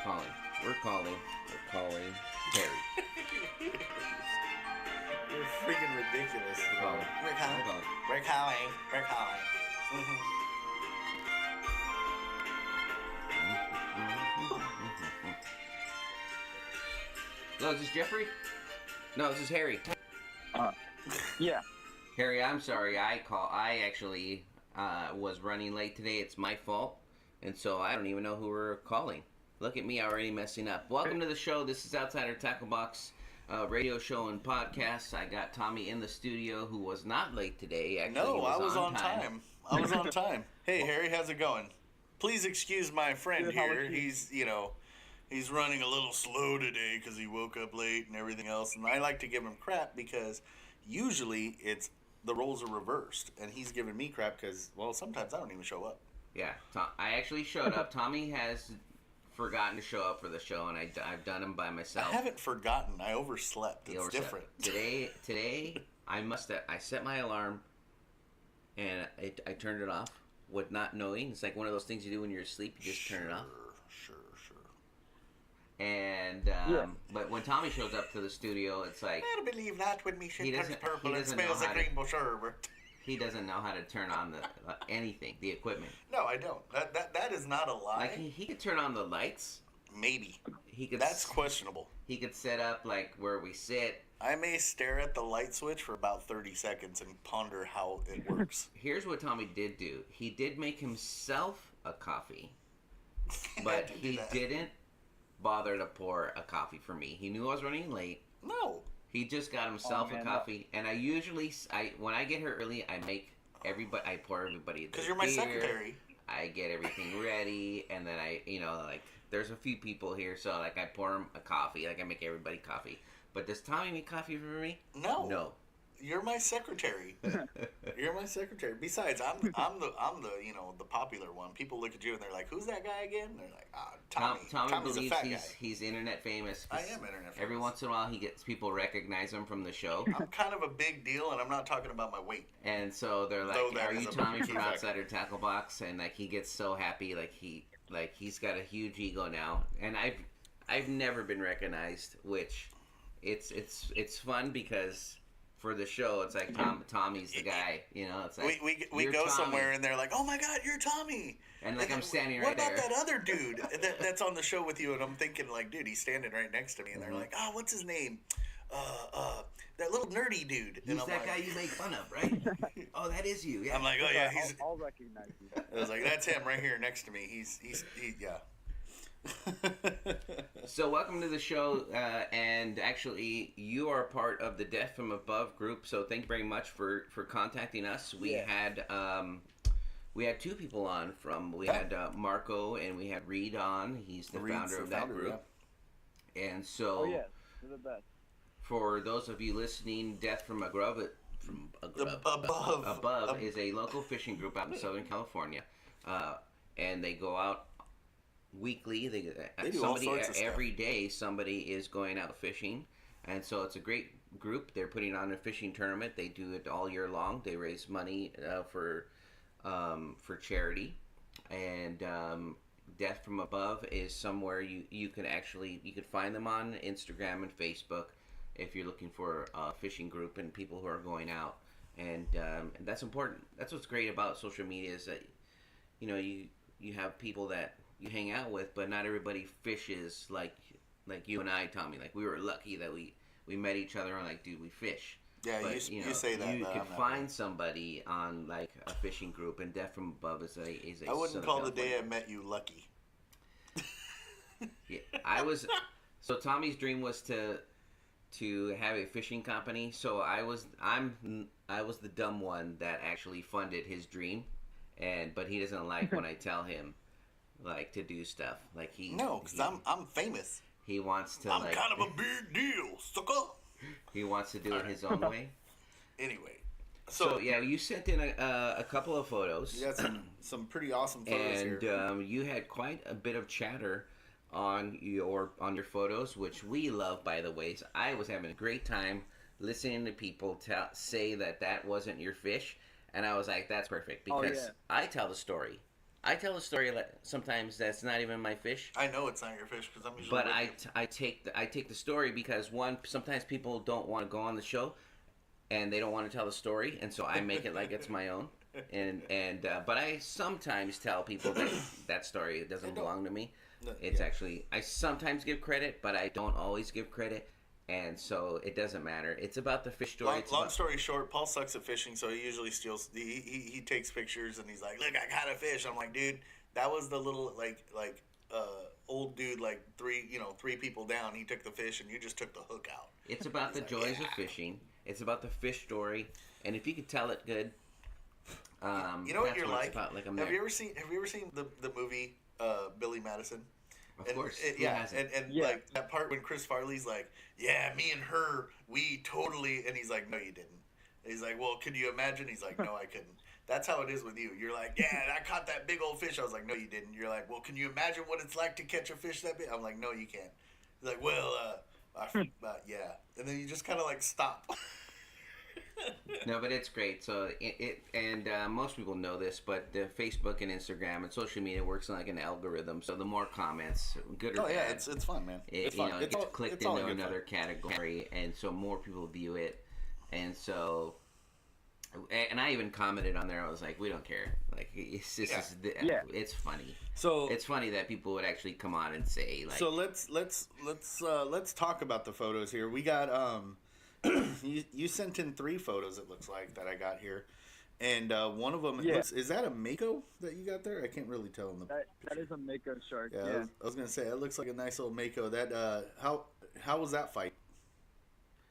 calling. We're calling Harry. You're freaking ridiculous. Calling. We're calling. Hold on. We're calling. We're calling. Hello, is this Jeffrey? No, this is Harry. Yeah. Harry, I'm sorry. I actually was running late today. It's my fault. And so I don't even know who we're calling. Look at me already messing up. Welcome to the show. This is Outsider Tackle Box radio show and podcast. I got Tommy in the studio who was not late today. Actually, No, I was on time. I was on time. Hey, Harry, how's it going? Please excuse my friend Good, how here. are you? He's running a little slow today because he woke up late and everything else. And I like to give him crap because usually it's the roles are reversed. And he's giving me crap because, well, sometimes I don't even show up. Yeah, I actually showed up. Tommy has forgotten to show up for the show, and I've done him by myself. I haven't forgotten. I overslept. It's different. Today, I set my alarm, and I turned it off with not knowing. It's like one of those things you do when you're asleep. You just turn it off. Sure. And but when Tommy shows up to the studio, it's like I don't believe that when me shit turns doesn't- purple he and doesn't know smells how like to- rainbow sherbet. he doesn't know how to turn on the anything, the equipment. No, I don't. That is not a lie. Like he could turn on the lights. Maybe. He could. That's questionable. He could set up like where we sit. I may stare at the light switch for about 30 seconds and ponder how it works. Here's what Tommy did do. He did make himself a coffee, but to do he that. didn't bother to pour a coffee for me. He knew I was running late. No. He just got himself Oh, man, a coffee, and I usually, when I get here early, I pour everybody Because you're my beer. secretary. I get everything ready, and then there's a few people here, so like I pour them a coffee, like I make everybody coffee. But does Tommy make coffee for me? No. No. You're my secretary. You're my secretary. Besides, I'm the popular one. People look at you and they're like, "Who's that guy again?" And they're like, Tommy. Tommy Tommy's a believes fat guy. he's internet famous. I am internet famous. Every once in a while, people recognize him from the show, I'm kind of a big deal, and I'm not talking about my weight. and so they're Though like, that "Are is you a Tommy key from factor. Outsider Tackle Box?" And like he gets so happy, he's got a huge ego now, and I've never been recognized, which it's fun because for the show it's like Tommy's the guy, it's like We "You're go Tommy." somewhere and they're like, "Oh my God, you're Tommy!" And like I'm standing What right about there. that other dude that's on the show with you? And I'm thinking like, dude, he's standing right next to me, and they're like, "Oh, what's his name? That little nerdy dude." He's And I'm that like, guy you make fun of, right? Oh, that is you. Yeah. I'm like, "Oh yeah, he's." I'll recognize you. I was like, "That's him right here next to me." He's yeah. So welcome to the show, and actually you are part of the Death from Above group, so thank you very much for contacting us. We had two people on we had Marco and we had Reed on. He's the founder of that group. Yeah. And so they're the best. for those of you listening, Death from Above is a local fishing group out in Southern California, and they go out weekly. They do all sorts of stuff. Every day somebody is going out fishing, and so it's a great group. They're putting on a fishing tournament. They do it all year long. They raise money for charity, and Death from Above is somewhere you can find them on Instagram and Facebook if you're looking for a fishing group and people who are going out, and that's important. That's what's great about social media is that you have people that you hang out with, but not everybody fishes like you and I, Tommy. Like we were lucky that we met each other and like, dude, we fish. Yeah, But, you say that. You but can I'm not find really. somebody on like a fishing group, and Death from Above is a I wouldn't Southern call the day I California. met you lucky. Yeah, I was. So Tommy's dream was to have a fishing company. So I was the dumb one that actually funded his dream, but he doesn't like when I tell him like to do stuff. Like because I'm famous. he wants to I'm like kind of a big deal, sucker. he wants to do it his own way. Anyway, So yeah, you sent in a couple of photos. you got some pretty awesome photos And here. you had quite a bit of chatter on your photos, which we love, by the way. So I was having a great time listening to people say that wasn't your fish, and I was like, that's perfect because I tell the story. I tell a story like sometimes that's not even my fish, I know it's not your fish because I'm usually but with I, you. I take the story because one sometimes people don't want to go on the show and they don't want to tell the story, and so I make it like it's my own. And but I sometimes tell people that that story doesn't belong to me. No, It's yeah. actually I sometimes give credit, but I don't always give credit, and so it doesn't matter. It's about the fish story. It's Long about story short, Paul sucks at fishing, so he usually steals. He takes pictures and he's like, "Look, I got a fish." I'm like, "Dude, that was the little old dude like three people down. He took the fish and you just took the hook out." it's about He's the like, joys of "Yeah." fishing. It's about the fish story, and if you could tell it good, You know what that's you're what like? it's about. Like I'm Have there. you ever seen the movie Billy Madison? Of course, who Yeah, hasn't? and Yeah. like that part when Chris Farley's like, "Yeah, me and her, we totally," and he's like, "No, you didn't." And he's like, "Well, could you imagine?" He's like, "No, I couldn't." That's how it is with you. You're like, "Yeah, I caught that big old fish." I was like, "No, you didn't." You're like, "Well, can you imagine what it's like to catch a fish that big?" I'm like, "No, you can't." He's like, "Well, yeah," and then you just kind of like stop. No, but it's great. So most people know this, but the Facebook and Instagram and social media works like an algorithm. So the more comments, good or Oh yeah, bad, it's fun, man. It's you fun. know, it It's gets all, clicked it's all into in good another fun. category, and so more people view it. And so, and I even commented on there. I was like, we don't care. Like Yeah. Yeah. it's funny. So It's funny that people would actually come on and say like, So let's talk about the photos here. We got you sent in 3 photos, it looks like, that I got here, and one of them Yeah. is that a mako that you got there? I can't really tell in the That picture. is a mako shark. Yeah, Yeah. I was gonna say it looks like a nice little mako. That how was that fight?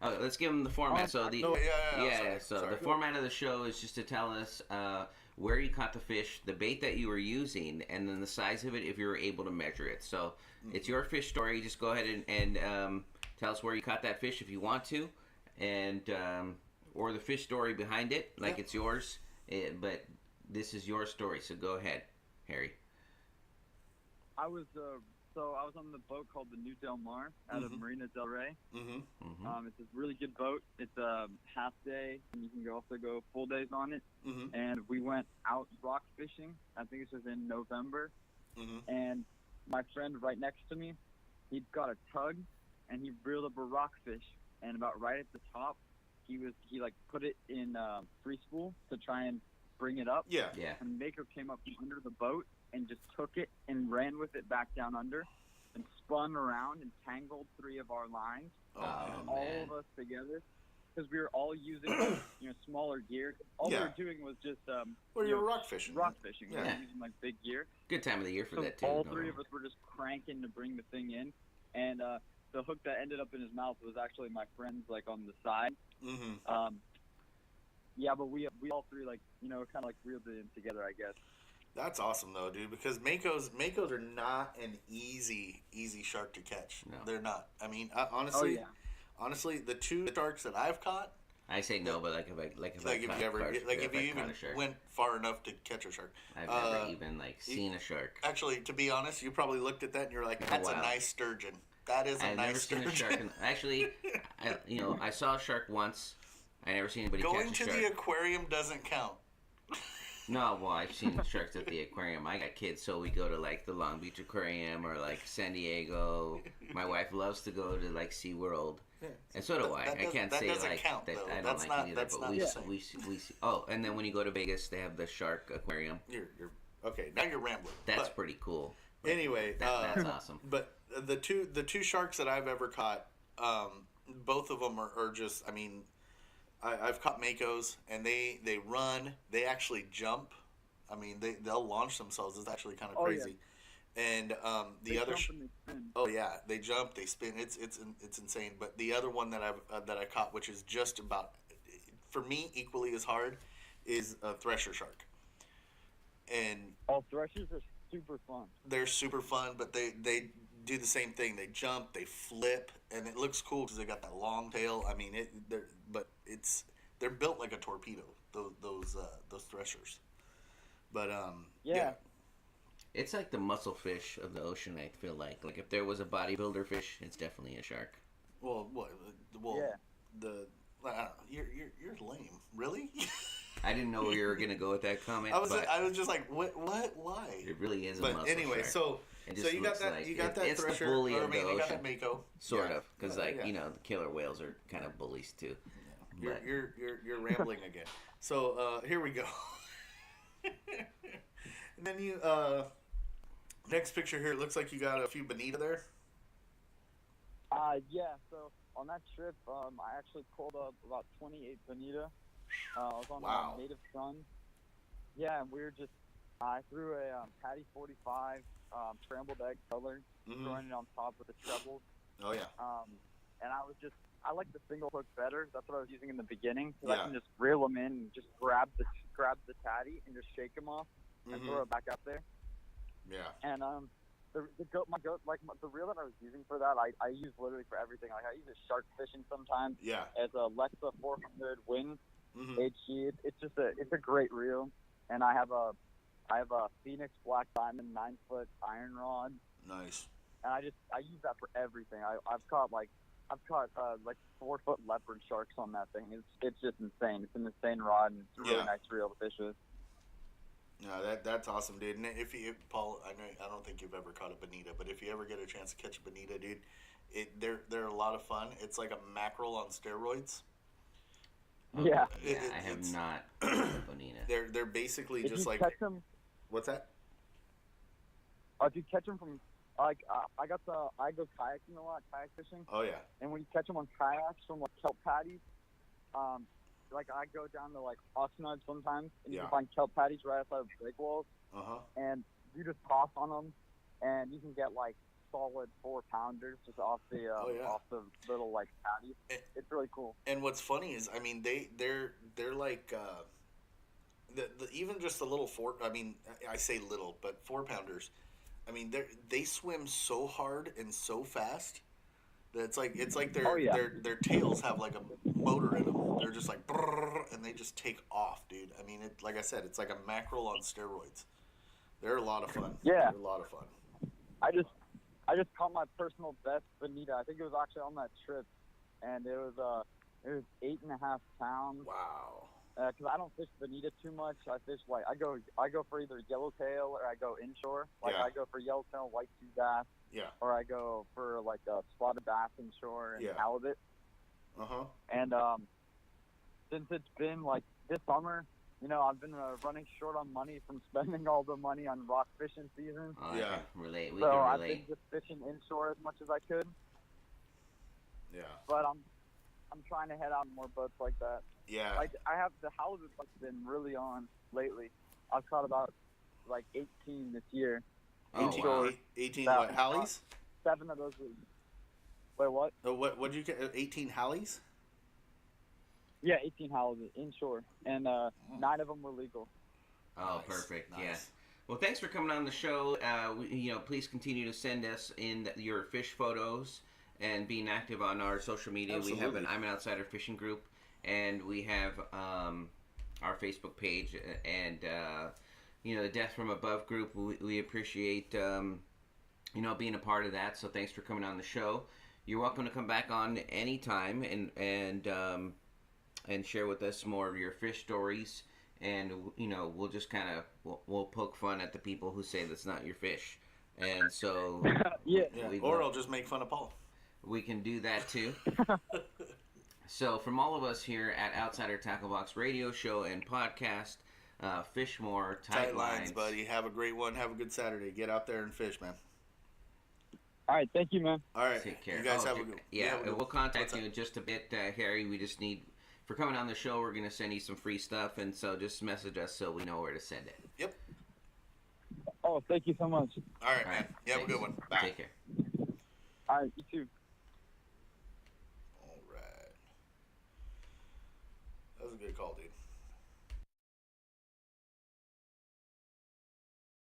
oh, let's give them the format. So the No, yeah, sorry, so sorry. the format of the show is just to tell us where you caught the fish, the bait that you were using, and then the size of it if you were able to measure it. So it's your fish story. Just go ahead and tell us where you caught that fish if you want to, and or the fish story behind it, like Yeah. it's yours. But this is your story, so go ahead, Harry. I was I was on the boat called the New Del Mar out of Mhm. Marina Del Rey. Mm-hmm. Mm-hmm. It's a really good boat. It's a half day, and you can also go full days on it. Mm-hmm. And we went out rock fishing. I think this was in November. Mm-hmm. And my friend right next to me, he'd got a tug, and he reeled up a rockfish. And about right at the top, he like put it in free spool to try and bring it up. Yeah. Yeah. And Mako came up from under the boat and just took it and ran with it back down under, and spun around and tangled 3 of our lines, Oh, Oh, man. all man. of us together, because we were all using smaller gear. All we Yeah. were doing was just Well, you you're know, rock fishing. rock fishing. We Yeah. were using like big gear. Good time of the year for So that too. all No. 3 of us were just cranking to bring the thing in, and the hook that ended up in his mouth was actually my friend's, like on the side. Mm-hmm. Yeah, but we all 3 like kind of like reeled it in together, I guess. That's awesome though, dude. Because makos are not an easy shark to catch. No. They're not. I mean, Oh honestly, yeah. honestly, the 2 sharks that I've caught, I say no, but like if I like caught- if you ever, caught- like if I you caught even a shark. went far enough to catch a shark. I've Uh, never even seen a shark. Actually, to be honest, you probably looked at that and you're like, Oh, "That's a wow. nice sturgeon. That is a I've never nice seen sturgeon." a shark. Actually, I saw a shark once. I never seen anybody Going catch to a shark. the aquarium doesn't count. No, well, I've seen sharks at the aquarium. I got kids, so we go to the Long Beach Aquarium or San Diego. My wife loves to go to SeaWorld, Yeah. and so do I. That I doesn't- can't that say doesn't count, that though. I don't That's like not- it either. that's But not we the see, same. we see. Oh, and then when you go to Vegas, they have the shark aquarium. You're okay. Now you're rambling. That's But pretty cool. anyway, That's awesome. But the two sharks that I've ever caught, both of them are just. I mean, I've caught makos, and they run. They actually jump. I mean, they'll launch themselves. It's actually kind of Oh, yeah. crazy. And the They other. jump and they spin. Oh yeah, they jump, they spin. It's insane. But the other one that I caught, which is just about, for me, equally as hard, is a thresher shark. And Oh, threshers are super fun. they're super fun, but they do the same thing. They jump, they flip, and it looks cool because they got that long tail. I mean, they're built like a torpedo. Those threshers. But Yeah. It's like the muscle fish of the ocean. I feel like if there was a bodybuilder fish, it's definitely a shark. Well, what? Well, Yeah. the. I don't know, you're lame. Really? I didn't know where you were gonna go with that comment. I was but just like, what, why? it really is a But muscle anyway, shark. so It you just got looks that, like you got that it's the thresher, bully or I of the mean, you got ocean. that mako, Sort Yeah. of, because Yeah. the killer whales are kind of bullies too. You're But- you're rambling again. So here we go. And then you next picture here. It looks like you got a few bonita there. Yeah. So on that trip, I actually pulled up about 28 bonita. I was on Wow. a native sun. Yeah, and we were just. I threw a Patty 45 scrambled egg color, throwing it on top with the trebles. Oh yeah. And I like the single hook better. That's what I was using in the beginning. So Yeah. I can just reel them in and just grab the tatty and just shake them off and throw it back up there. Yeah. And the reel that I was using for that, I use literally for everything. Like I use it shark fishing sometimes Yeah. as a Lexa 400 Win Mhm. HG. It's a great reel, and I have a Phoenix Black Diamond 9-foot iron rod, Nice. and I use that for everything. I've caught like 4-foot leopard sharks on that thing. It's just insane. It's an insane rod, and it's a really Yeah. nice reel to fish with. No, that's awesome, dude. And if Paul, I don't think you've ever caught a bonita, but if you ever get a chance to catch a bonita, dude, they're a lot of fun. It's like a mackerel on steroids. Yeah. Yeah, I have it's- not caught a bonita. They're basically If just you like catch them, what's that? if you catch them from I go kayaking a lot, kayak fishing. Oh yeah. And when you catch them on kayaks from like kelp patties, like I go down to like Oxnard sometimes, and you Yeah. can find kelp patties right outside of break walls, Uh-huh. and you just toss on them, and you can get like solid 4-pounders just off the off the little like patties. It's really cool. And what's funny is, I mean, they're like the even just the little I say little, but 4-pounders. I mean, they swim so hard and so fast that it's like their tails have like a motor in them. They're just like brrr, and they just take off, dude. I mean, like I said, it's like a mackerel on steroids. They're a lot of fun. Yeah. They're a lot of fun. I just caught my personal best bonita. I think it was actually on that trip, and it was 8.5 pounds. Wow. Because I don't fish bonita too much. I fish like I go for either yellowtail or I go inshore. Like Yeah. I go for yellowtail, white sea bass, Yeah. or I go for like a spotted bass inshore and Yeah. halibut. Uh-huh. And since it's been like this summer, I've been running short on money from spending all the money on rock fishing season. Oh, Yeah. I can relate. We So can I've relate. been just fishing inshore as much as I could. Yeah. But I'm trying to head out more boats like that. Yeah. Like I have the halibut that's been really on lately. I've caught about like 18 this year. Oh, 18, wow. 18 That- what, Hallies? 7 of those were. Wait, what? What did you get? 18 Hallies? Yeah, 18 halibut inshore, and 9 of them were legal. Oh, Nice, perfect. nice. Yeah. Well, thanks for coming on the show. Please continue to send us in your fish photos and being active on our social media. We have Absolutely. I'm an Outsider Fishing Group, and we have our Facebook page and the Death from Above group. We appreciate being a part of that. So thanks for coming on the show. You're welcome to come back on anytime and share with us more of your fish stories. And we'll just kind of we'll poke fun at the people who say that's not your fish. And so Yeah. Yeah. We'd Or love- I'll just make fun of Paul. we can do that too. So from all of us here at Outsider Tackle Box Radio Show and Podcast, fish more, tight lines, buddy. Have a great one. Have a good Saturday. Get out there and fish, man. All right, thank you, man. All right. Take care. You guys Oh, have a good Yeah, have a good- we'll contact what's you up? in just a bit, Harry. We just need, for coming on the show, we're going to send you some free stuff, and so just message us so we know where to send it. Yep. Oh, thank you so much. All right, All man. right, You have a thanks. good one. Bye. Take care. All right, you too.